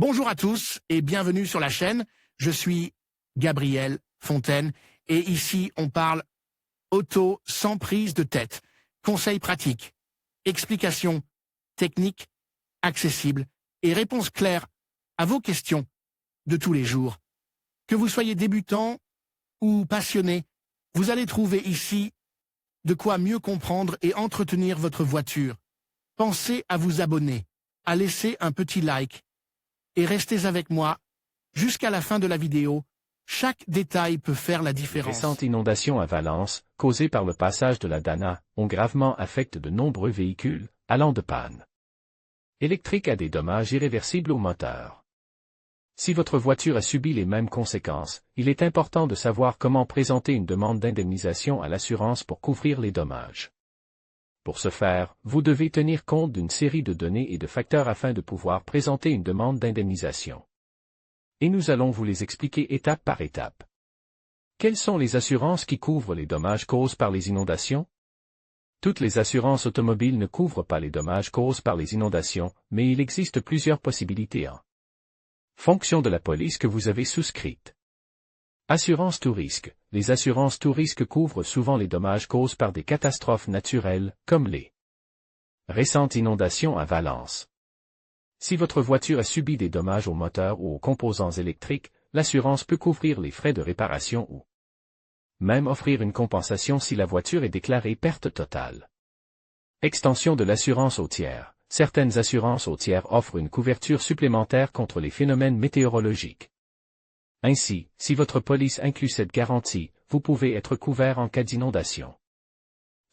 Bonjour à tous et bienvenue sur la chaîne. Je suis Gabriel Fontaine et ici on parle auto sans prise de tête. Conseils pratiques, explications techniques, accessibles et réponses claires à vos questions de tous les jours. Que vous soyez débutant ou passionné, vous allez trouver ici de quoi mieux comprendre et entretenir votre voiture. Pensez à vous abonner, à laisser un petit like et restez avec moi jusqu'à la fin de la vidéo. Chaque détail peut faire la différence. Les récentes inondations à Valence, causées par le passage de la Dana, ont gravement affecté de nombreux véhicules, allant de panne électrique à des dommages irréversibles au moteur. Si votre voiture a subi les mêmes conséquences, il est important de savoir comment présenter une demande d'indemnisation à l'assurance pour couvrir les dommages. Pour ce faire, vous devez tenir compte d'une série de données et de facteurs afin de pouvoir présenter une demande d'indemnisation. Et nous allons vous les expliquer étape par étape. Quelles sont les assurances qui couvrent les dommages causés par les inondations? Toutes les assurances automobiles ne couvrent pas les dommages causés par les inondations, mais il existe plusieurs possibilités en fonction de la police que vous avez souscrite. Assurance tout risque. Les assurances tout risque couvrent souvent les dommages causés par des catastrophes naturelles, comme les récentes inondations à Valence. Si votre voiture a subi des dommages au moteur ou aux composants électriques, l'assurance peut couvrir les frais de réparation ou même offrir une compensation si la voiture est déclarée perte totale. Extension de l'assurance aux tiers. Certaines assurances aux tiers offrent une couverture supplémentaire contre les phénomènes météorologiques. Ainsi, si votre police inclut cette garantie, vous pouvez être couvert en cas d'inondation.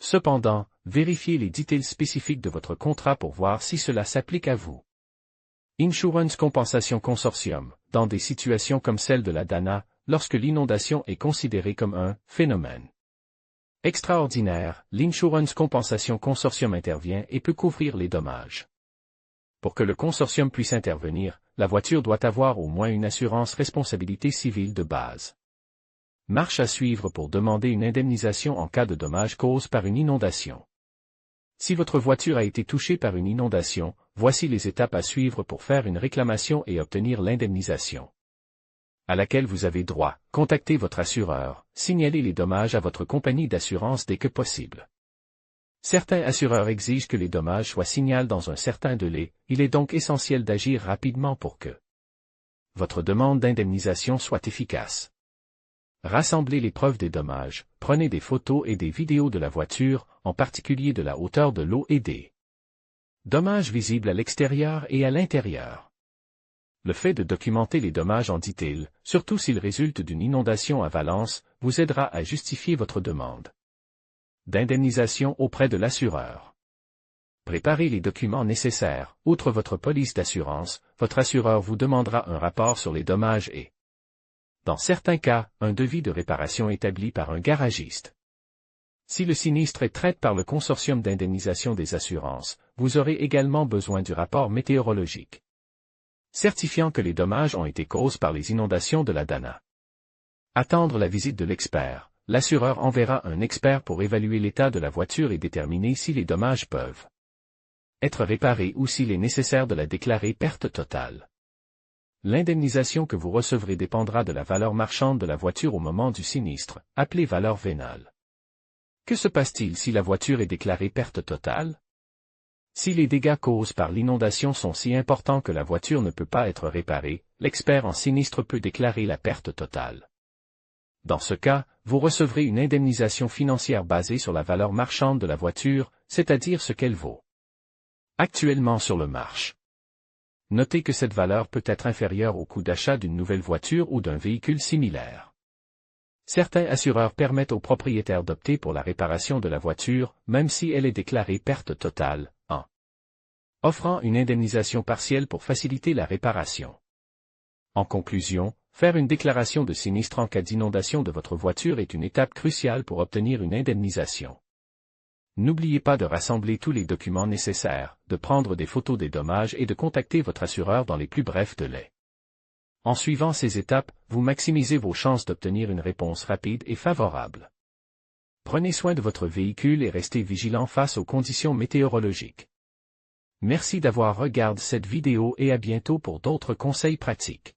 Cependant, vérifiez les détails spécifiques de votre contrat pour voir si cela s'applique à vous. Insurance Compensation Consortium. Dans des situations comme celle de la Dana, lorsque l'inondation est considérée comme un phénomène extraordinaire, l'Insurance Compensation Consortium intervient et peut couvrir les dommages. Pour que le consortium puisse intervenir, la voiture doit avoir au moins une assurance responsabilité civile de base. Marche à suivre pour demander une indemnisation en cas de dommages causés par une inondation. Si votre voiture a été touchée par une inondation, voici les étapes à suivre pour faire une réclamation et obtenir l'indemnisation à laquelle vous avez droit. Contactez votre assureur, signalez les dommages à votre compagnie d'assurance dès que possible. Certains assureurs exigent que les dommages soient signalés dans un certain délai, il est donc essentiel d'agir rapidement pour que votre demande d'indemnisation soit efficace. Rassemblez les preuves des dommages, prenez des photos et des vidéos de la voiture, en particulier de la hauteur de l'eau et des dommages visibles à l'extérieur et à l'intérieur. Le fait de documenter les dommages en détail, surtout s'ils résultent d'une inondation à Valence, vous aidera à justifier votre demande d'indemnisation auprès de l'assureur. Préparez les documents nécessaires. Outre votre police d'assurance, votre assureur vous demandera un rapport sur les dommages et, dans certains cas, un devis de réparation établi par un garagiste. Si le sinistre est traité par le consortium d'indemnisation des assurances, vous aurez également besoin du rapport météorologique certifiant que les dommages ont été causés par les inondations de la Dana. Attendre la visite de l'expert. L'assureur enverra un expert pour évaluer l'état de la voiture et déterminer si les dommages peuvent être réparés ou s'il est nécessaire de la déclarer perte totale. L'indemnisation que vous recevrez dépendra de la valeur marchande de la voiture au moment du sinistre, appelée valeur vénale. Que se passe-t-il si la voiture est déclarée perte totale? Si les dégâts causés par l'inondation sont si importants que la voiture ne peut pas être réparée, l'expert en sinistre peut déclarer la perte totale. Dans ce cas, vous recevrez une indemnisation financière basée sur la valeur marchande de la voiture, c'est-à-dire ce qu'elle vaut actuellement sur le marché. Notez que cette valeur peut être inférieure au coût d'achat d'une nouvelle voiture ou d'un véhicule similaire. Certains assureurs permettent aux propriétaires d'opter pour la réparation de la voiture, même si elle est déclarée perte totale, en offrant une indemnisation partielle pour faciliter la réparation. En conclusion, faire une déclaration de sinistre en cas d'inondation de votre voiture est une étape cruciale pour obtenir une indemnisation. N'oubliez pas de rassembler tous les documents nécessaires, de prendre des photos des dommages et de contacter votre assureur dans les plus brefs délais. En suivant ces étapes, vous maximisez vos chances d'obtenir une réponse rapide et favorable. Prenez soin de votre véhicule et restez vigilant face aux conditions météorologiques. Merci d'avoir regardé cette vidéo et à bientôt pour d'autres conseils pratiques.